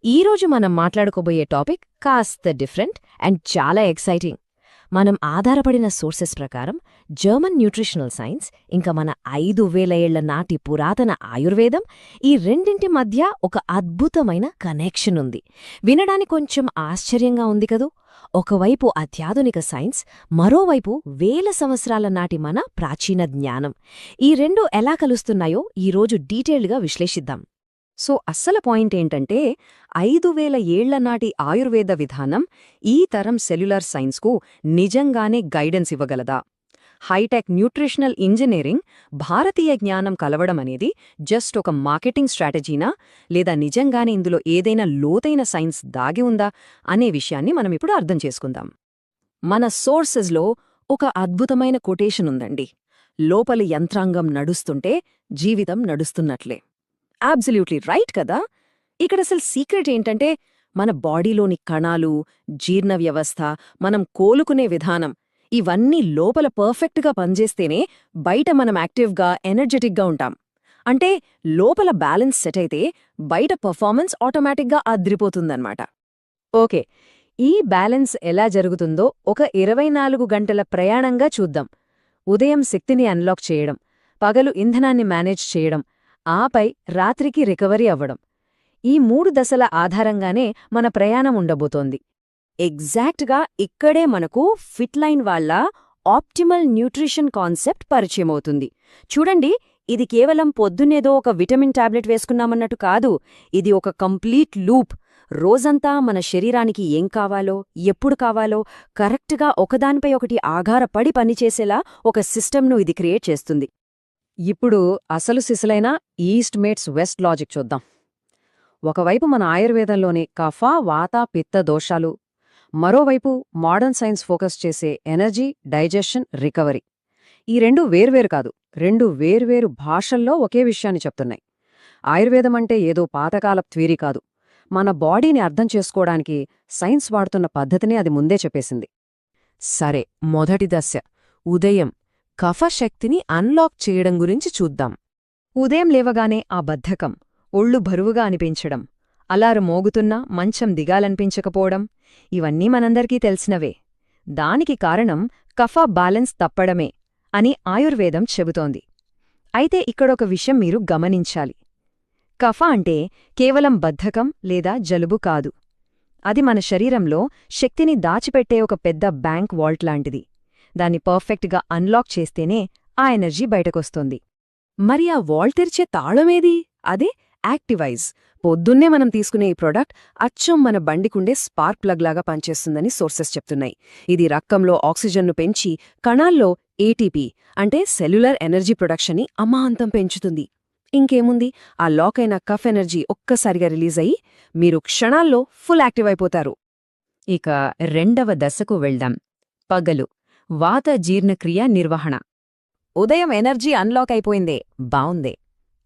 ఈరోజు మనం మాట్లాడుకోబోయే టాపిక్ కాస్త డిఫరెంట్ అండ్ చాలా ఎక్సైటింగ్. మనం ఆధారపడిన సోర్సెస్ ప్రకారం జర్మన్ న్యూట్రిషనల్ సైన్స్ ఇంకా మన 5000 ఏళ్ల నాటి పురాతన ఆయుర్వేదం, ఈ రెండింటి మధ్య ఒక అద్భుతమైన కనెక్షన్ ఉంది. వినడానికి కొంచెం ఆశ్చర్యంగా ఉంది కదూ. ఒకవైపు అత్యాధునిక సైన్స్, మరోవైపు వేల సంవత్సరాల నాటి మన ప్రాచీన జ్ఞానం. ఈ రెండు ఎలా కలుస్తున్నాయో ఈరోజు డీటెయిల్డ్గా విశ్లేషిద్దాం. సో అస్సలు పాయింట్ ఏంటంటే 5000 ఏళ్ల నాటి ఆయుర్వేద విధానం ఈ తరం సెల్యులర్ సైన్స్కు నిజంగానే గైడెన్స్ ఇవ్వగలదా? హైటెక్ న్యూట్రిషనల్ ఇంజనీరింగ్, భారతీయ జ్ఞానం కలవడమనేది జస్ట్ ఒక మార్కెటింగ్ స్ట్రాటజీనా, లేదా నిజంగానే ఇందులో ఏదైనా లోతైన సైన్స్ దాగి ఉందా అనే విషయాన్ని మనమిప్పుడు అర్థం చేసుకుందాం. మన సోర్సెస్లో ఒక అద్భుతమైన కొటేషన్ ఉందండి. లోపలి యంత్రాంగం నడుస్తుంటే జీవితం నడుస్తున్నట్లే. అబ్సల్యూట్లీ రైట్ కదా. ఇక్కడసలు సీక్రెట్ ఏంటంటే మన బాడీలోని కణాలు, జీర్ణ వ్యవస్థ, మనం కోలుకునే విధానం, ఇవన్నీ లోపల పర్ఫెక్ట్గా పనిచేస్తేనే బయట మనం యాక్టివ్గా, ఎనర్జెటిక్గా ఉంటాం. అంటే లోపల బ్యాలెన్స్ సెట్ అయితే బయట పర్ఫార్మెన్స్ ఆటోమేటిక్గా అద్రిపోతుందన్నమాట. ఓకే, ఈ బ్యాలెన్స్ ఎలా జరుగుతుందో ఒక 24 గంటల ప్రయాణంగా చూద్దాం. ఉదయం శక్తిని అన్లాక్ చేయడం, పగలు ఇంధనాన్ని మేనేజ్ చేయడం, ఆపై రాత్రికి రికవరీ అవ్వడం. ఈ 3 దశల ఆధారంగానే మన ప్రయాణం ఉండబోతోంది. ఎగ్జాక్ట్గా ఇక్కడే మనకు ఫిట్లైన్ వాళ్ళ ఆప్టిమల్ న్యూట్రిషన్ కాన్సెప్ట్ పరిచయమవుతుంది. చూడండి, ఇది కేవలం పొద్దున్నేదో ఒక విటమిన్ టాబ్లెట్ వేసుకున్నామన్నట్టు కాదు. ఇది ఒక కంప్లీట్ లూప్. రోజంతా మన శరీరానికి ఏం కావాలో, ఎప్పుడు కావాలో కరెక్ట్గా ఒకదానిపై ఒకటి ఆధారపడి పనిచేసేలా ఒక సిస్టమ్ను ఇది క్రియేట్ చేస్తుంది. ఇప్పుడు అసలు సిసలైన ఈస్ట్ మేట్స్ వెస్ట్ లాజిక్ చూద్దాం. ఒకవైపు మన ఆయుర్వేదంలోని కఫ, వాత, పిత్త దోషాలు, మరోవైపు మోడర్న్ సైన్స్ ఫోకస్ చేసే ఎనర్జీ, డైజెషన్, రికవరీ. ఈ రెండు వేర్వేరు కాదు, రెండు వేర్వేరు భాషల్లో ఒకే విషయాన్ని చెప్తున్నాయి. ఆయుర్వేదం అంటే ఏదో పాతకాలపు థియరీ కాదు. మన బాడీని అర్థం చేసుకోవడానికి సైన్స్ వాడుతున్న పద్ధతిని అది ముందే చెప్పేసింది. సరే, మొదటి దశ ఉదయం కఫశక్తిని అన్లాక్ చేయడం గురించి చూద్దాం. ఉదయం లేవగానే ఆ బద్ధకం, ఒళ్ళు బరువుగా అనిపించడం, అలారు మోగుతున్నా మంచం దిగాలనిపించకపోవడం, ఇవన్నీ మనందరికీ తెలిసినవే. దానికి కారణం కఫ బ్యాలెన్స్ తప్పడమే అని ఆయుర్వేదం చెబుతోంది. అయితే ఇక్కడొక విషయం మీరు గమనించాలి. కఫ అంటే కేవలం బద్ధకం లేదా జలుబు కాదు. అది మన శరీరంలో శక్తిని దాచిపెట్టే ఒక పెద్ద బ్యాంక్ వాల్ట్ లాంటిది. దాన్ని పర్ఫెక్ట్గా అన్లాక్ చేస్తేనే ఆ ఎనర్జీ బయటకొస్తుంది. మరి ఆ వాల్ట్ తెరిచే తాళమేది? అదే యాక్టివైజ్. పొద్దున్నే మనం తీసుకునే ఈ ప్రోడక్ట్ అచ్చం మన బండికుండే స్పార్క్ ప్లగ్ లాగా పనిచేస్తుందని సోర్సెస్ చెప్తున్నాయి. ఇది రక్తంలో ఆక్సిజన్ను పెంచి కణాల్లో ఏటీపీ అంటే సెల్యులర్ ఎనర్జీ ప్రొడక్షన్ని అమాంతం పెంచుతుంది. ఇంకేముంది, ఆ లాక్ అయిన కఫ్ ఎనర్జీ ఒక్కసారిగా రిలీజ్ అయ్యి మీరు క్షణాల్లో ఫుల్ యాక్టివ్ అయిపోతారు. ఇక రెండవ దశకు వెళ్దాం. పగలు వాత జీర్ణక్రియ నిర్వహణ. ఉదయం ఎనర్జీ అన్లాక్ అయిపోయిందే, బావుందే.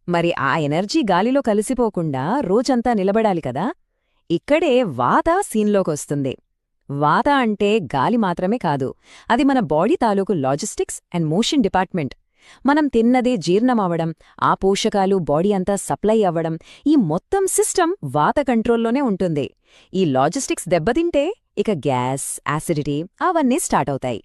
మరి ఆ ఎనర్జీ గాలిలో కలిసిపోకుండా రోజంతా నిలబడాలి కదా. ఇక్కడే వాత సీన్లోకొస్తుంది. వాత అంటే గాలి మాత్రమే కాదు, అది మన బాడీ తాలూకు లాజిస్టిక్స్ అండ్ మోషన్ డిపార్ట్మెంట్. మనం తిన్నదే జీర్ణమవ్వడం, ఆ పోషకాలు బాడీ అంతా సప్లై అవ్వడం, ఈ మొత్తం సిస్టమ్ వాత కంట్రోల్లోనే ఉంటుంది. ఈ లాజిస్టిక్స్ దెబ్బతింటే ఇక గ్యాస్, యాసిడిటీ అవన్నీ స్టార్ట్ అవుతాయి.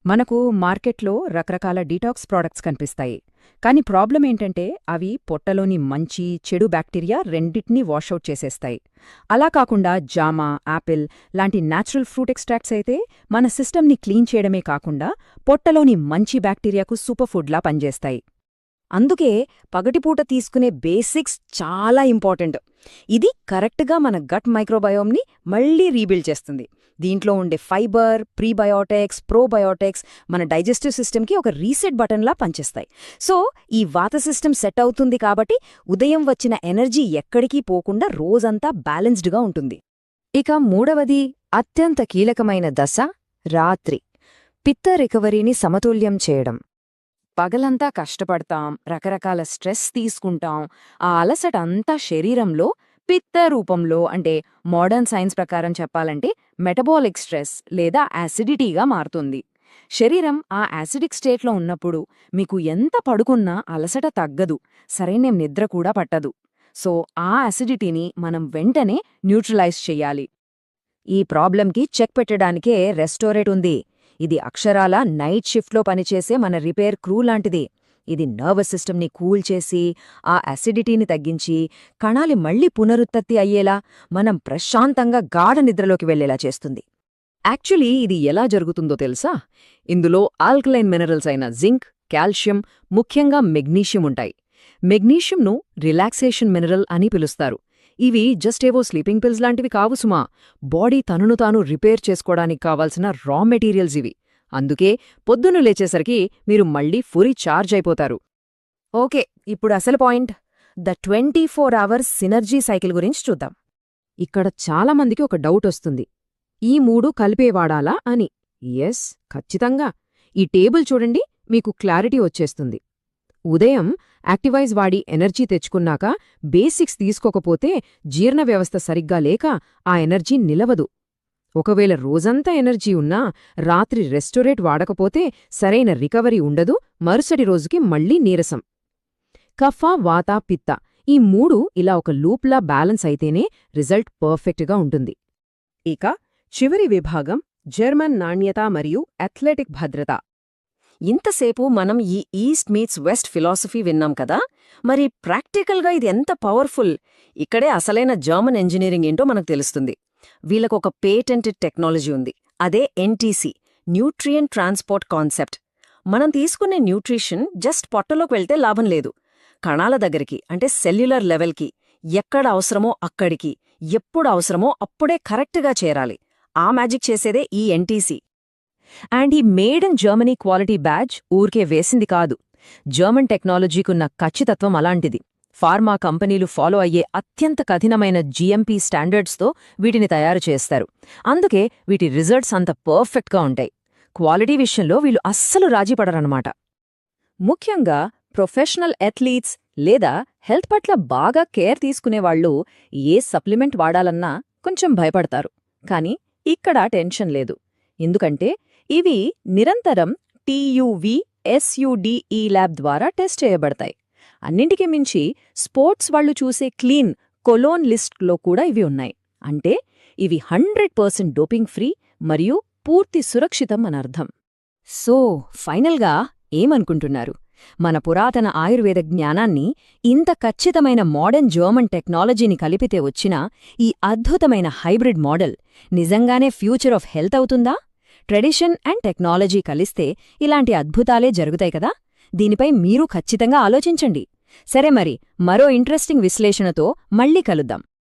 మనకు మార్కెట్లో రకరకాల డీటాక్స్ ప్రోడక్ట్స్ కనిపిస్తాయి. కానీ ప్రాబ్లం ఏంటంటే అవి పొట్టలోని మంచి, చెడు బ్యాక్టీరియా రెండింటినీ వాషౌట్ చేసేస్తాయి. అలా కాకుండా జామా, యాపిల్ లాంటి న్యాచురల్ ఫ్రూట్ ఎక్స్ట్రాక్ట్స్ అయితే మన సిస్టమ్ని క్లీన్ చేయడమే కాకుండా పొట్టలోని మంచి బ్యాక్టీరియాకు సూపర్ ఫుడ్లా పనిచేస్తాయి. అందుకే పగటిపూట తీసుకునే బేసిక్స్ చాలా ఇంపార్టెంట్. ఇది కరెక్ట్గా మన గట్ మైక్రోబయోమ్ని మళ్లీ రీబిల్డ్ చేస్తుంది. దీంట్లో ఉండే ఫైబర్, ప్రీబయోటిక్స్, ప్రోబయోటిక్స్ మన డైజెస్టివ్ సిస్టమ్కి ఒక రీసెట్ బటన్లా పనిచేస్తాయి. సో ఈ వాత సిస్టమ్ సెట్ అవుతుంది కాబట్టి ఉదయం వచ్చిన ఎనర్జీ ఎక్కడికి పోకుండా రోజంతా బ్యాలెన్స్డ్గా ఉంటుంది. ఇక మూడవది, అత్యంత కీలకమైన దశ రాత్రి. పిత్త రికవరీని సమతుల్యం చేయడం. పగలంతా కష్టపడతాం, రకరకాల స్ట్రెస్ తీసుకుంటాం. ఆ అలసట అంతా శరీరంలో పిత్త రూపంలో, అంటే మోడర్న్ సైన్స్ ప్రకారం చెప్పాలంటే మెటబాలిక్ స్ట్రెస్ లేదా యాసిడిటీగా మారుతుంది. శరీరం ఆ యాసిడిక్ స్టేట్లో ఉన్నప్పుడు మీకు ఎంత పడుకున్నా అలసట తగ్గదు, సరైన నిద్ర కూడా పట్టదు. సో ఆ అసిడిటీని మనం వెంటనే న్యూట్రలైజ్ చెయ్యాలి. ఈ ప్రాబ్లంకి చెక్ పెట్టడానికే రెస్టోరేట్ ఉంది. ఇది అక్షరాల నైట్ షిఫ్ట్లో పనిచేసే మన రిపేర్ క్రూ లాంటిది. ఇది నర్వస్ సిస్టమ్ని కూల్ చేసి, ఆ అసిడిటీని తగ్గించి, కణాలి మళ్లీ పునరుత్పత్తి అయ్యేలా, మనం ప్రశాంతంగా గాఢ నిద్రలోకి వెళ్లేలా చేస్తుంది. యాక్చువల్లీ ఇది ఎలా జరుగుతుందో తెలుసా? ఇందులో ఆల్కలైన్ మినరల్స్ అయిన జింక్, కాల్షియం, ముఖ్యంగా మెగ్నీషియం ఉంటాయి. మెగ్నీషియంను రిలాక్సేషన్ మినరల్ అని పిలుస్తారు. ఇవి జస్ట్ ఏవో స్లీపింగ్ పిల్స్ లాంటివి కావు సుమా. బాడీ తనను తాను రిపేర్ చేసుకోవడానికి కావాల్సిన రా మెటీరియల్స్ ఇవి. అందుకే పొద్దున్న లేచేసరికి మీరు మళ్లీ ఫురీ ఛార్జ్ అయిపోతారు. ఓకే, ఇప్పుడు అసలు point, the 24 hours synergy cycle గురించి చూద్దాం. ఇక్కడ చాలామందికి ఒక డౌట్ వస్తుంది, ఈ మూడు కలిపే వాడాలా అని. ఎస్, ఖచ్చితంగా. ఈ టేబుల్ చూడండి, మీకు క్లారిటీ వచ్చేస్తుంది. ఉదయం యాక్టివైజ్ వాడి ఎనర్జీ తెచ్చుకున్నాక బేసిక్స్ తీసుకోకపోతే జీర్ణ వ్యవస్థ సరిగ్గా లేక ఆ ఎనర్జీ నిలవదు. ఒకవేళ రోజంతా ఎనర్జీ ఉన్నా రాత్రి రెస్టోరేట్ వాడకపోతే సరైన రికవరీ ఉండదు, మరుసటి రోజుకి మళ్లీ నీరసం. కఫ, వాత, పిత్త ఈ మూడు ఇలా ఒక లూప్లా బ్యాలెన్స్ అయితేనే రిజల్ట్ పర్ఫెక్ట్గా ఉంటుంది. ఇక చివరి విభాగం జర్మన్ నాణ్యత మరియు అథ్లెటిక్ భద్రత. ఇంతసేపు మనం ఈ ఈస్ట్ మీట్స్ వెస్ట్ ఫిలాసఫీ విన్నాం కదా, మరి ప్రాక్టికల్గా ఇది ఎంత పవర్ఫుల్? ఇక్కడే అసలైన జర్మన్ ఇంజనీరింగ్ ఏంటో మనకు తెలుస్తుంది. వీళ్ళకొక పేటెంటెడ్ టెక్నాలజీ ఉంది. అదే ఎన్టీసీ, న్యూట్రియంట్ ట్రాన్స్పోర్ట్ కాన్సెప్ట్. మనం తీసుకునే న్యూట్రిషన్ జస్ట్ పొట్టలోకి వెళ్తే లాభం లేదు. కణాల దగ్గరికి, అంటే సెల్యులర్ లెవెల్కి, ఎక్కడ అవసరమో అక్కడికి, ఎప్పుడు అవసరమో అప్పుడే కరెక్ట్గా చేరాలి. ఆ మ్యాజిక్ చేసేదే ఈ ఎన్టీసీ. అండ్ ఈ made in Germany quality badge ఊరికే వేసింది కాదు. జర్మన్ టెక్నాలజీకున్న ఖచ్చితత్వం అలాంటిది. ఫార్మా కంపెనీలు ఫాలో అయ్యే అత్యంత కఠినమైన జీఎంపీ స్టాండర్డ్స్తో వీటిని తయారు చేస్తారు. అందుకే వీటి రిజల్ట్స్ అంత పర్ఫెక్ట్గా ఉంటాయి. క్వాలిటీ విషయంలో వీళ్ళు అస్సలు రాజీపడరన్నమాట. ముఖ్యంగా ప్రొఫెషనల్ అథ్లీట్స్ లేదా హెల్త్ పట్ల బాగా కేర్ తీసుకునేవాళ్లు ఏ సప్లిమెంట్ వాడాలన్నా కొంచెం భయపడతారు. కానీ ఇక్కడ టెన్షన్ లేదు. ఎందుకంటే ఇవి నిరంతరం టీయూవీ, ఎస్యూడీఈ ల్యాబ్ ద్వారా టెస్ట్ చేయబడతాయి. అన్నింటికీ మించి స్పోర్ట్స్ వాళ్లు చూసే క్లీన్ కొలోన్ లిస్ట్లో కూడా ఇవి ఉన్నాయి. అంటే ఇవి 100% డోపింగ్ ఫ్రీ మరియు పూర్తి సురక్షితం అనర్థం. సో ఫైనల్గా ఏమనుకుంటున్నారు? మన పురాతన ఆయుర్వేద జ్ఞానాన్ని ఇంత ఖచ్చితమైన మోడర్న్ జర్మన్ టెక్నాలజీని కలిపితే వచ్చిన ఈ అద్భుతమైన హైబ్రిడ్ మోడల్ నిజంగానే ఫ్యూచర్ ఆఫ్ హెల్త్ అవుతుందా? ట్రెడిషన్ అండ్ టెక్నాలజీ కలిస్తే ఇలాంటి అద్భుతాలే జరుగుతాయి కదా. దీనిపై మీరు ఖచ్చితంగా ఆలోచించండి. సరే మరి, మరో ఇంట్రెస్టింగ్ విశ్లేషణతో మళ్ళీ కలుద్దాం.